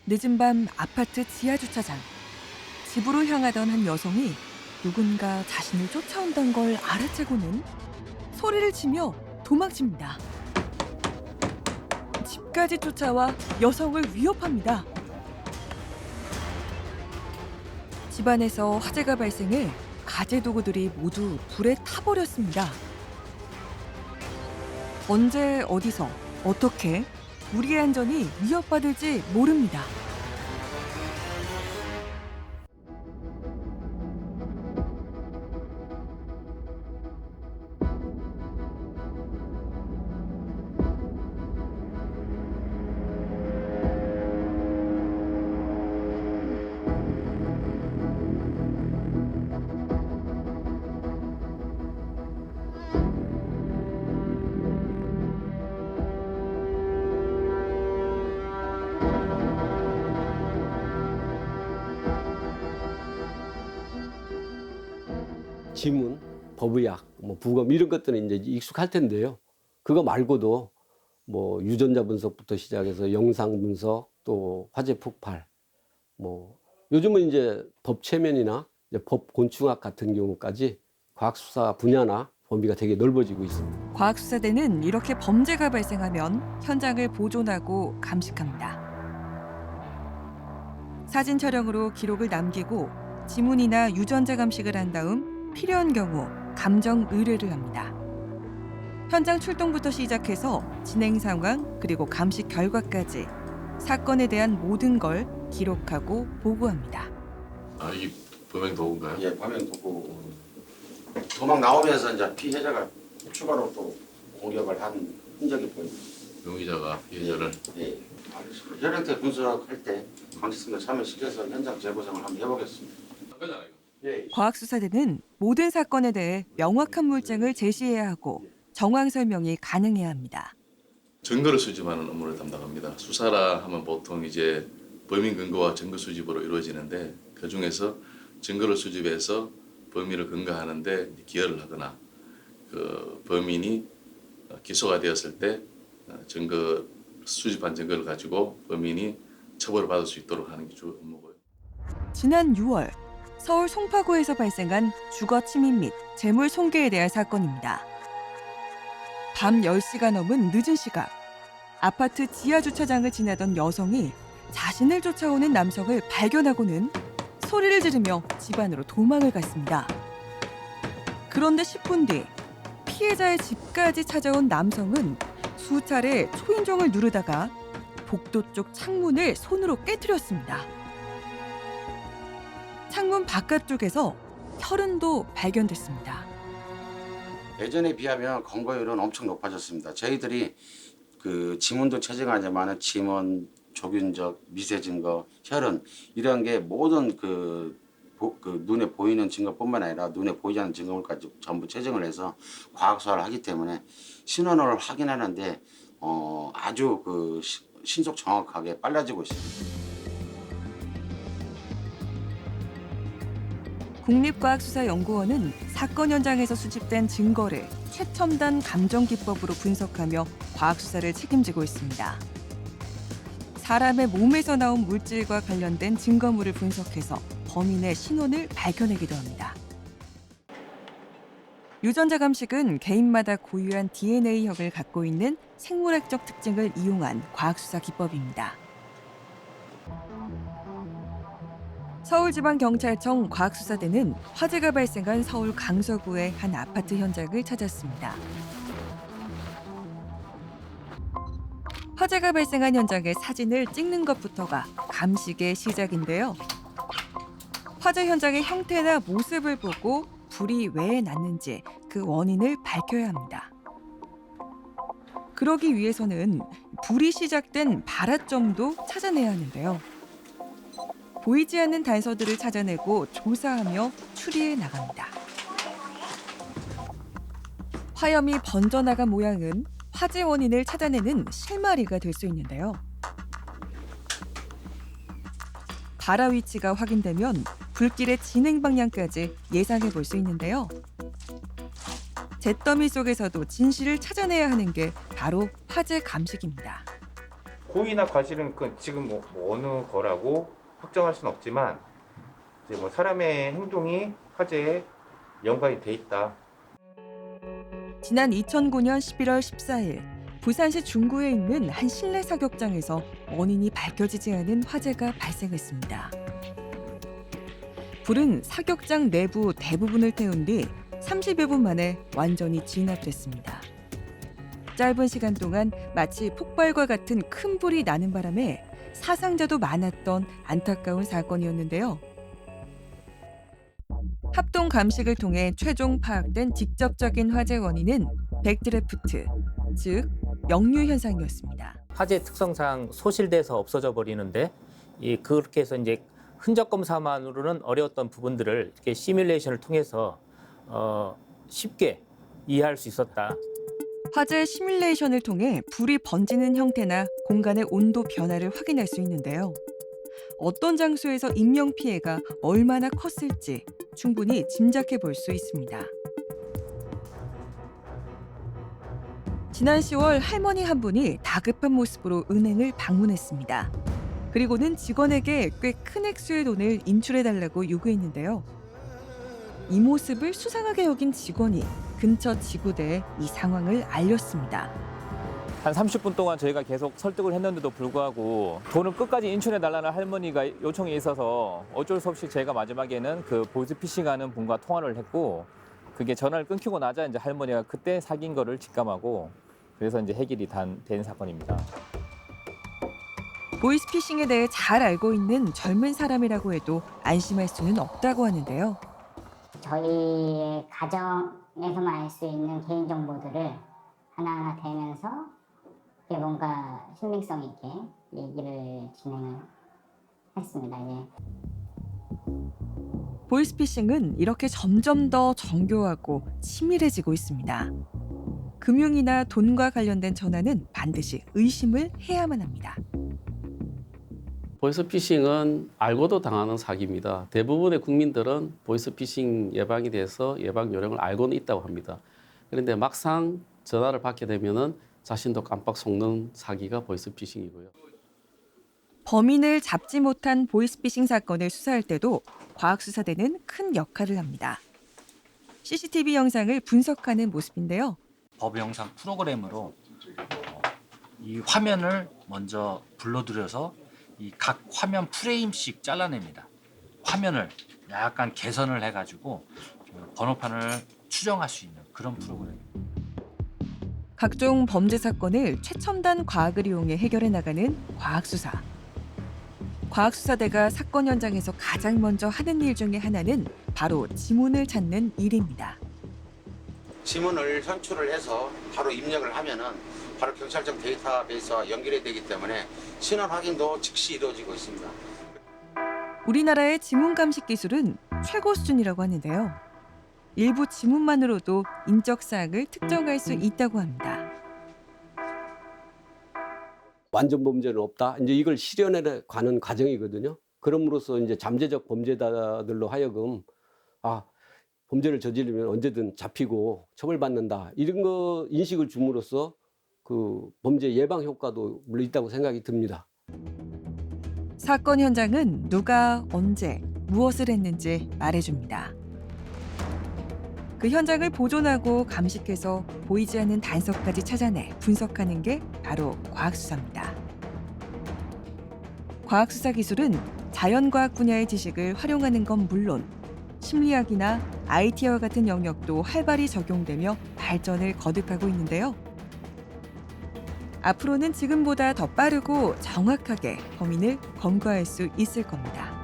늦은 밤 아파트 지하 주차장. 집으로 향하던 한 여성이 누군가 자신을 쫓아온다는 걸 알아채고는 소리를 치며 도망칩니다. 집까지 쫓아와 여성을 위협합니다. 집안에서 화재가 발생해 가재 도구들이 모두 불에 타버렸습니다. 언제 어디서 어떻게 우리의 안전이 위협받을지 모릅니다. 지문, 법의학, 부검 이런 것들은 이제 익숙할 텐데요. 그거 말고도 유전자 분석부터 시작해서 영상 분석, 또 화재 폭발, 요즘은 이제 법 체면이나 이제 법 곤충학 같은 경우까지 과학 수사 분야나 범위가 되게 넓어지고 있습니다. 과학수사대는 이렇게 범죄가 발생하면 현장을 보존하고 감식합니다. 사진 촬영으로 기록을 남기고 지문이나 유전자 감식을 한 다음 필요한 경우 감정 의뢰를 합니다. 현장 출동부터 시작해서 진행 상황 그리고 감식 결과까지 사건에 대한 모든 걸 기록하고 보고합니다. 아, 이게 범행 도구인가요? 예, 범행 도구 도망 나오면서 이제 피해자가 추가로 또 공격을 한 흔적이 보입니다. 용의자가 피해자를 예, 알겠습니다. 혈액태 분석할 때 강식성도 참여시켜서 현장 재보정을 한번 해보겠습니다. 거잖아요. 예. 과학수사대는 모든 사건에 대해 명확한 물증을 제시해야 하고 정황 설명이 가능해야 합니다. 증거를 수집하는 업무를 담당합니다. 수사라 하면 보통 이제 범인 근거와 증거 수집으로 이루어지는데 그 중에서 증거를 수집해서 범인을 근거하는데 기여를 하거나 그 범인이 기소가 되었을 때 수집한 증거를 가지고 범인이 처벌을 받을 수 있도록 하는 게 주 업무고요. 지난 6월 서울 송파구에서 발생한 주거 침입 및 재물 손괴에 대한 사건입니다. 밤 10시가 넘은 늦은 시각, 아파트 지하 주차장을 지나던 여성이 자신을 쫓아오는 남성을 발견하고는 소리를 지르며 집 안으로 도망을 갔습니다. 그런데 10분 뒤 피해자의 집까지 찾아온 남성은 수차례 초인종을 누르다가 복도 쪽 창문을 손으로 깨트렸습니다. 창문 바깥쪽에서 혈흔도 발견됐습니다. 예전에 비하면 검거율은 엄청 높아졌습니다. 저희들이 그 지문도 채증하지만 지문, 조균적, 미세 증거, 혈흔 이런 게 모든 그 눈에 보이는 증거뿐만 아니라 눈에 보이지 않는 증거물까지 전부 채증을 해서 과학 수사를 하기 때문에 신원을 확인하는데 아주 신속 정확하게 빨라지고 있습니다. 국립과학수사연구원은 사건 현장에서 수집된 증거를 최첨단 감정기법으로 분석하며 과학수사를 책임지고 있습니다. 사람의 몸에서 나온 물질과 관련된 증거물을 분석해서 범인의 신원을 밝혀내기도 합니다. 유전자 감식은 개인마다 고유한 DNA형을 갖고 있는 생물학적 특징을 이용한 과학수사 기법입니다. 서울지방경찰청 과학수사대는 화재가 발생한 서울 강서구의 한 아파트 현장을 찾았습니다. 화재가 발생한 현장의 사진을 찍는 것부터가 감식의 시작인데요. 화재 현장의 형태나 모습을 보고 불이 왜 났는지 그 원인을 밝혀야 합니다. 그러기 위해서는 불이 시작된 발화점도 찾아내야 하는데요. 보이지 않는 단서들을 찾아내고 조사하며 추리해 나갑니다. 화염이 번져나간 모양은 화재 원인을 찾아내는 실마리가 될 수 있는데요. 발화 위치가 확인되면 불길의 진행 방향까지 예상해 볼 수 있는데요. 잿더미 속에서도 진실을 찾아내야 하는 게 바로 화재 감식입니다. 고의나 과실은 지금 뭐 어느 거라고 확정할 수는 없지만 이제 뭐 사람의 행동이 화재에 연관이 돼 있다. 지난 2009년 11월 14일 부산시 중구에 있는 한 실내 사격장에서 원인이 밝혀지지 않은 화재가 발생했습니다. 불은 사격장 내부 대부분을 태운 뒤 30여 분 만에 완전히 진압됐습니다. 짧은 시간 동안 마치 폭발과 같은 큰 불이 나는 바람에 사상자도 많았던 안타까운 사건이었는데요. 합동 감식을 통해 최종 파악된 직접적인 화재 원인은 백드래프트, 즉 역류 현상이었습니다. 화재 특성상 소실돼서 없어져 버리는데 그렇게 해서 이제 흔적 검사만으로는 어려웠던 부분들을 이렇게 시뮬레이션을 통해서 쉽게 이해할 수 있었다. 화재 시뮬레이션을 통해 불이 번지는 형태나 공간의 온도 변화를 확인할 수 있는데요. 어떤 장소에서 인명 피해가 얼마나 컸을지 충분히 짐작해 볼 수 있습니다. 지난 10월 할머니 한 분이 다급한 모습으로 은행을 방문했습니다. 그리고는 직원에게 꽤 큰 액수의 돈을 인출해달라고 요구했는데요. 이 모습을 수상하게 여긴 직원이 근처 지구대에 이 상황을 알렸습니다. 한 30분 동안 저희가 계속 설득을 했는데도 불구하고 돈을 끝까지 인출해달라는 할머니가 요청이 있어서 어쩔 수 없이 제가 마지막에는 그 보이스피싱하는 분과 통화를 했고 그게 전화를 끊기고 나자 이제 할머니가 그때 사귄 거를 직감하고 그래서 이제 해결이 된 사건입니다. 보이스피싱에 대해 잘 알고 있는 젊은 사람이라고 해도 안심할 수는 없다고 하는데요. 저희의 가정에서만 알 수 있는 개인정보들을 하나하나 대면서 이게 뭔가 신빙성 있게 얘기를 진행을 했습니다. 보이스피싱은 이렇게 점점 더 정교하고 치밀해지고 있습니다. 금융이나 돈과 관련된 전화는 반드시 의심을 해야만 합니다. 보이스피싱은 알고도 당하는 사기입니다. 대부분의 국민들은 보이스피싱 예방에 대해서 예방 요령을 알고는 있다고 합니다. 그런데 막상 전화를 받게 되면은 자신도 깜빡 속는 사기가 보이스피싱이고요. 범인을 잡지 못한 보이스피싱 사건을 수사할 때도 과학수사대는 큰 역할을 합니다. CCTV 영상을 분석하는 모습인데요. 법 영상 프로그램으로 이 화면을 먼저 불러들여서 이 각 화면 프레임씩 잘라냅니다. 화면을 약간 개선을 해가지고 번호판을 추정할 수 있는 그런 프로그램입니다. 각종 범죄 사건을 최첨단 과학을 이용해 해결해 나가는 과학수사. 과학수사대가 사건 현장에서 가장 먼저 하는 일 중에 하나는 바로 지문을 찾는 일입니다. 지문을 현출을 해서 바로 입력을 하면은 바로 경찰청 데이터베이스와 연결이 되기 때문에 신원 확인도 즉시 이루어지고 있습니다. 우리나라의 지문 감식 기술은 최고 수준이라고 하는데요. 일부 지문만으로도 인적 사항을 특정할 수 있다고 합니다. 완전 범죄는 없다. 이제 이걸 실현해 가는 과정이거든요. 그럼으로써 이제 잠재적 범죄자들로 하여금 범죄를 저지르면 언제든 잡히고 처벌받는다. 이런 거 인식을 줌으로써 그 범죄 예방 효과도 물론 있다고 생각이 듭니다. 사건 현장은 누가 언제 무엇을 했는지 말해줍니다. 그 현장을 보존하고 감식해서 보이지 않는 단서까지 찾아내 분석하는 게 바로 과학수사입니다. 과학수사 기술은 자연과학 분야의 지식을 활용하는 건 물론 심리학이나 IT와 같은 영역도 활발히 적용되며 발전을 거듭하고 있는데요. 앞으로는 지금보다 더 빠르고 정확하게 범인을 검거할 수 있을 겁니다.